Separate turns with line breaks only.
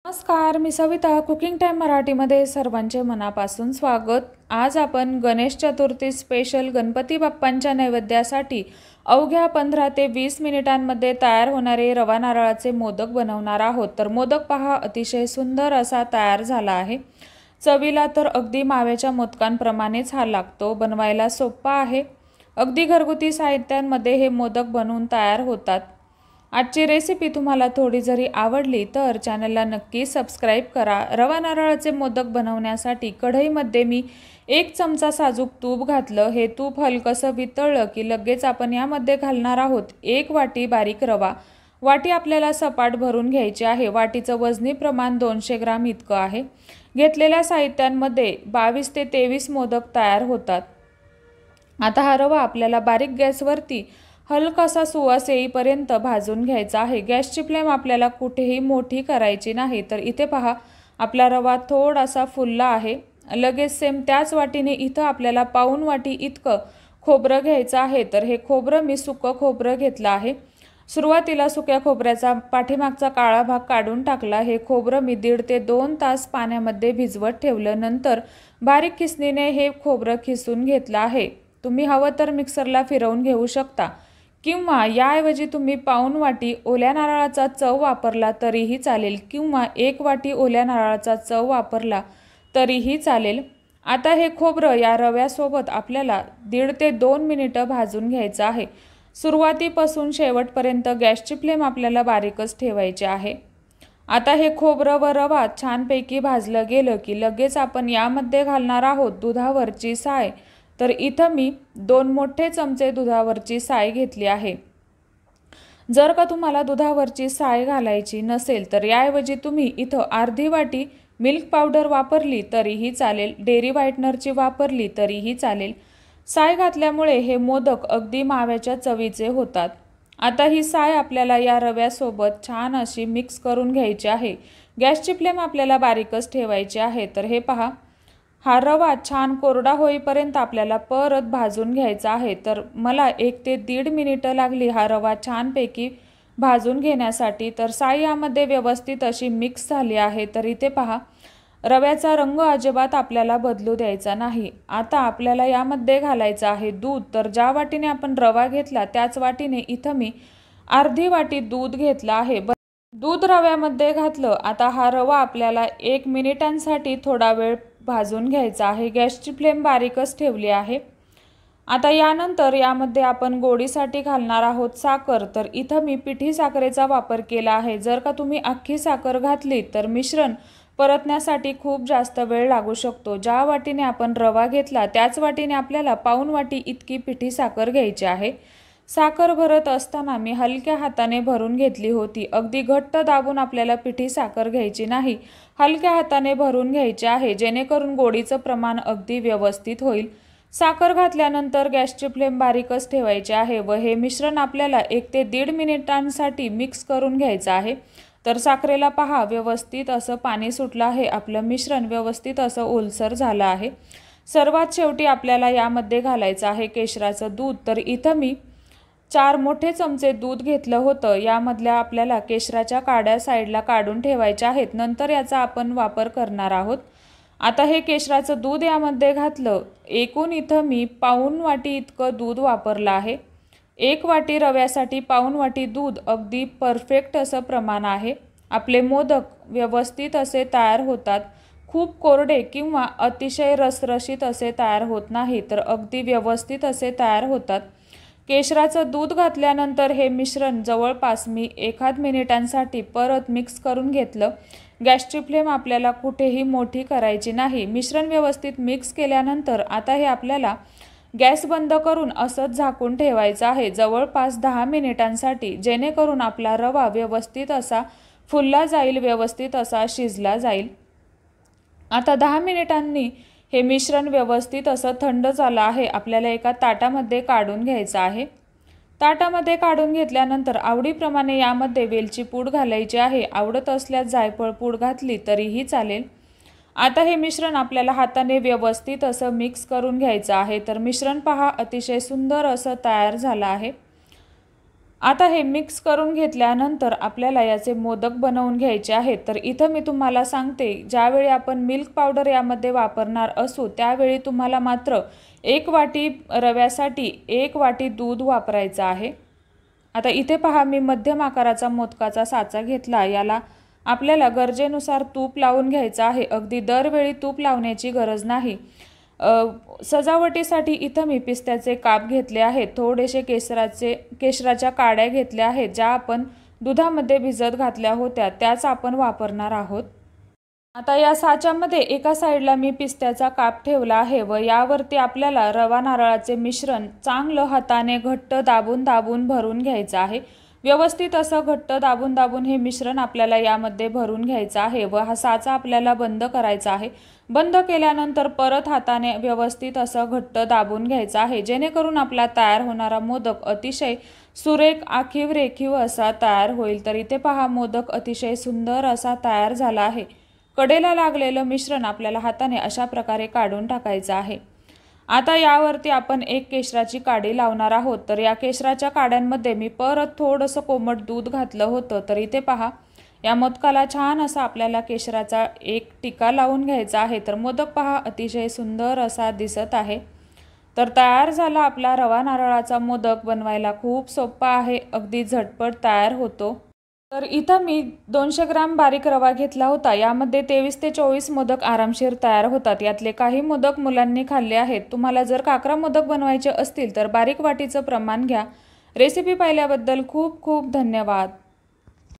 नमस्कार, मी Savita. Cooking time मराठीमध्ये सर्वांचे मनापासून स्वागत. आज आपण गणेश चतुर्थी स्पेशल गणपती बाप्पांच्या नैवेद्यासाठी अवघ्या 15 ते 20 मिनिटांमध्ये तयार होणारे रवा नारळाचे मोदक बनवणार आहोत. तर मोदक पहा, अतिशय सुंदर असा तयार झाला आहे. चवीला तर अगदी माव्याच्या मोदकांप्रमाणेच हा लागतो. बनवायला सोपा आहे. अगदी घरगुती साहित्यांमध्ये हे मोदक बनवून तयार होतात. आजची रेसिपी तुम्हाला थोडी जरी आवडली तर चॅनलला नक्की सबस्क्राईब करा. रवा नारळाचे मोदक बनवण्यासाठी कढईमध्ये मी 1 चमचा साजूक तूप घातलं. हे तूप हलकंसं वितळलं की लगेच आपण यामध्ये घालणार आहोत 1 वाटी बारीक रवा. वाटी आपल्याला सपाट भरून घ्यायची आहे. वाटीचं वजनी प्रमाण 200 ग्राम इतकं आहे. घेतलेल्या साहित्यांमध्ये 22 ते 23 मोदक तयार होतात. आता हा रवा आपल्याला बारीक गॅसवरती हलकासा सुवास येईपर्यंत भाजून घ्यायचा आहे. गॅसची फ्लेम आपल्याला कुठेही मोठी करायची नाही. तर इथे पहा, आपला रवा थोडासा फुलला आहे. लगेच सेम त्याच वाटीने इथं आपल्याला पाऊण वाटी इतकं खोबरं घ्यायचं आहे. तर हे खोबरं मी सुकं खोबरं घेतलं आहे. सुरुवातीला सुक्या खोबऱ्याचा पाठीमागचा काळा भाग काढून टाकला. हे खोबरं मी 1.5 ते 2 तास पाण्यामध्ये भिजवत ठेवलं. नंतर बारीक खिसणीने हे खोबरं खिसून घेतलं आहे. तुम्ही हवं तर मिक्सरला फिरवून घेऊ शकता किंवा याऐवजी तुम्ही पाऊण वाटी ओल्या नारळाचा चव वापरला तरीही चालेल किंवा 1 वाटी ओल्या नारळाचा चव वापरला तरीही चालेल. आता हे खोबरं या रव्यासोबत आपल्याला 1.5 ते 2 मिनिटं भाजून घ्यायचं आहे. सुरुवातीपासून शेवटपर्यंत गॅसची फ्लेम आपल्याला बारीकच ठेवायची आहे. आता हे खोबरं व रवा छानपैकी भाजलं गेलं की लगेच आपण यामध्ये घालणार आहोत दुधावरची साय. तर इथं मी 2 मोठे चमचे दुधावरची साय घेतली आहे. जर का तुम्हाला दुधावरची साय घालायची नसेल तर याऐवजी तुम्ही इथं अर्धी वाटी मिल्क पावडर वापरली तरीही चालेल. डेअरी व्हाईटनरची वापरली तरीही चालेल. साय घातल्यामुळे हे मोदक अगदी माव्याच्या चवीचे होतात. आता ही साय आपल्याला या रव्यासोबत छान अशी मिक्स करून घ्यायची आहे. गॅसची फ्लेम आपल्याला बारीकच ठेवायची आहे. तर हे पहा, हा रवा छान कोरडा होईपर्यंत आपल्याला परत भाजून घ्यायचा आहे. तर मला 1 ते 1.5 मिनिटं लागली हा रवा छानपैकी भाजून घेण्यासाठी. तर साय यामध्ये व्यवस्थित अशी मिक्स झाली आहे. तर इथे पहा, रव्याचा रंग अजिबात आपल्याला बदलू द्यायचा नाही. आता आपल्याला यामध्ये घालायचं आहे दूध. तर ज्या वाटीने आपण रवा घेतला त्याच वाटीने इथं मी अर्धी वाटी दूध घेतलं आहे. दूध रव्यामध्ये घातलं. आता हा रवा आपल्याला 1 मिनिटांसाठी थोडा वेळ भाजून घ्यायचा आहे. गॅसची फ्लेम बारीकच ठेवली आहे. आता यानंतर यामध्ये आपण गोडीसाठी घालणार आहोत साखर. तर इथं मी पिठी साखरेचा वापर केला आहे. जर का तुम्ही अख्खी साखर घातली तर मिश्रण परतण्यासाठी खूप जास्त वेळ लागू शकतो. ज्या वाटीने आपण रवा घेतला त्याच वाटीने आपल्याला पाऊण वाटी इतकी पिठी साखर घ्यायची आहे. साखर भरत असताना मी हलक्या हाताने भरून घेतली होती. अगदी घट्ट दाबून आपल्याला पिठी साखर घ्यायची नाही. हलक्या हाताने भरून घ्यायची आहे जेणेकरून गोडीचं प्रमाण अगदी व्यवस्थित होईल. साखर घातल्यानंतर गॅसची फ्लेम बारीकच ठेवायची आहे व हे मिश्रण आपल्याला 1 ते 1.5 मिनिटांसाठी मिक्स करून घ्यायचं आहे. तर साखरेला पहा, व्यवस्थित असं पाणी सुटलं आहे. आपलं मिश्रण व्यवस्थित असं ओलसर झालं आहे. सर्वात शेवटी आपल्याला यामध्ये घालायचं आहे केशराचं दूध. तर इथं मी 4 मोठे चमचे दूध घेतलं होतं. यामधल्या आपल्याला केशराच्या काड्या साईडला काढून ठेवायच्या आहेत. नंतर याचा आपण वापर करणार आहोत. आता हे केशराचं दूध यामध्ये घातलं. एकूण इथं मी पाऊण वाटी इतकं दूध वापरलं आहे. 1 वाटी रव्यासाठी पाऊण वाटी दूध अगदी परफेक्ट असं प्रमाण आहे. आपले मोदक व्यवस्थित असे तयार होतात. खूप कोरडे किंवा अतिशय रसरशीत असे तयार होत नाही, तर अगदी व्यवस्थित असे तयार होतात. केशराचं दूध घातल्यानंतर हे मिश्रण जवळपास मी 1 मिनिटांसाठी परत मिक्स करून घेतलं. गॅसची फ्लेम आपल्याला कुठेही मोठी करायची नाही. मिश्रण व्यवस्थित मिक्स केल्यानंतर आता हे आपल्याला गॅस बंद करून असंच झाकून ठेवायचं आहे जवळपास 10 मिनिटांसाठी, जेणेकरून आपला रवा व्यवस्थित असा फुलला जाईल, व्यवस्थित असा शिजला जाईल. आता 10 मिनिटांनी हे मिश्रण व्यवस्थित असं थंड झालं आहे. आपल्याला एका ताटामध्ये काढून घ्यायचं आहे. ताटामध्ये काढून घेतल्यानंतर आवडीप्रमाणे यामध्ये वेलची पूड घालायची आहे. आवडत असल्यास जायफळ पूड घातली तरीही चालेल. आता हे मिश्रण आपल्याला हाताने व्यवस्थित असं मिक्स करून घ्यायचं आहे. तर मिश्रण पहा, अतिशय सुंदर असं तयार झालं आहे. आता हे मिक्स करून घेतल्यानंतर आपल्याला याचे मोदक बनवून घ्यायचे आहेत। तर इथं मी तुम्हाला सांगते, ज्यावेळी आपण मिल्क पावडर यामध्ये वापरणार असू त्यावेळी तुम्हाला मात्र 1 वाटी रव्यासाठी 1 वाटी दूध वापरायचं आहे। आता इथे पहा, मी मध्यम आकाराचा मोदकाचा साचा घेतला। याला आपल्याला गरजेनुसार तूप लावून घ्यायचं आहे। अगदी दरवेळी तूप लावण्याची गरज नाही। सजावटीसाठी इथं मी पिस्त्याचे काप घेतले आहेत। थोडेसे केशराच्या काड्या घेतल्या आहेत, ज्या आपण दुधामध्ये भिजत घातल्या होत्या त्याच आपण वापरणार आहोत। आता या साच्यामध्ये एका साईडला मी पिस्त्याचा काप ठेवला आहे व यावरती आपल्याला रवा नारळाचे मिश्रण चांगलं हाताने घट्ट दाबून दाबून भरून घ्यायचं आहे। व्यवस्थित असं घट्ट दाबून दाबून हे मिश्रण आपल्याला यामध्ये भरून घ्यायचं आहे व हा साचा आपल्याला बंद करायचा आहे। बंद केल्यानंतर परत हाताने व्यवस्थित असं घट्ट दाबून घ्यायचं आहे, जेणेकरून आपला तयार होणारा मोदक अतिशय सुरेख आखीव रेखीव असा तयार होईल। तर इथे पहा, मोदक अतिशय सुंदर असा तयार झाला आहे। कडेला लागलेलं मिश्रण आपल्याला हाताने अशा प्रकारे काढून टाकायचं आहे। आता यावरती आपण एक केशराची काडी लावणार आहोत। तर या केशराच्या काड्यांमध्ये मी परत थोडंसं कोमट दूध घातलं होतं। तर इथे पहा, या मोदकाला छान असा आपल्याला केशराचा एक टिका लावून घ्यायचा आहे। तर मोदक पहा, अतिशय सुंदर असा दिसत आहे। तर तयार झाला आपला रवा नारळाचा मोदक। बनवायला खूप सोपा आहे, अगदी झटपट तयार होतो। तर इथं मी 200 ग्राम बारीक रवा घेतला होता। यामध्ये 23 ते 24 मोदक आरामशीर तयार होतात। यातले काही मोदक मुलांनी खाल्ले आहेत। तुम्हाला जर काकरा मोदक बनवायचे असतील तर बारीक वाटीचं प्रमाण घ्या। रेसिपी पाहिल्याबद्दल खूप खूप धन्यवाद।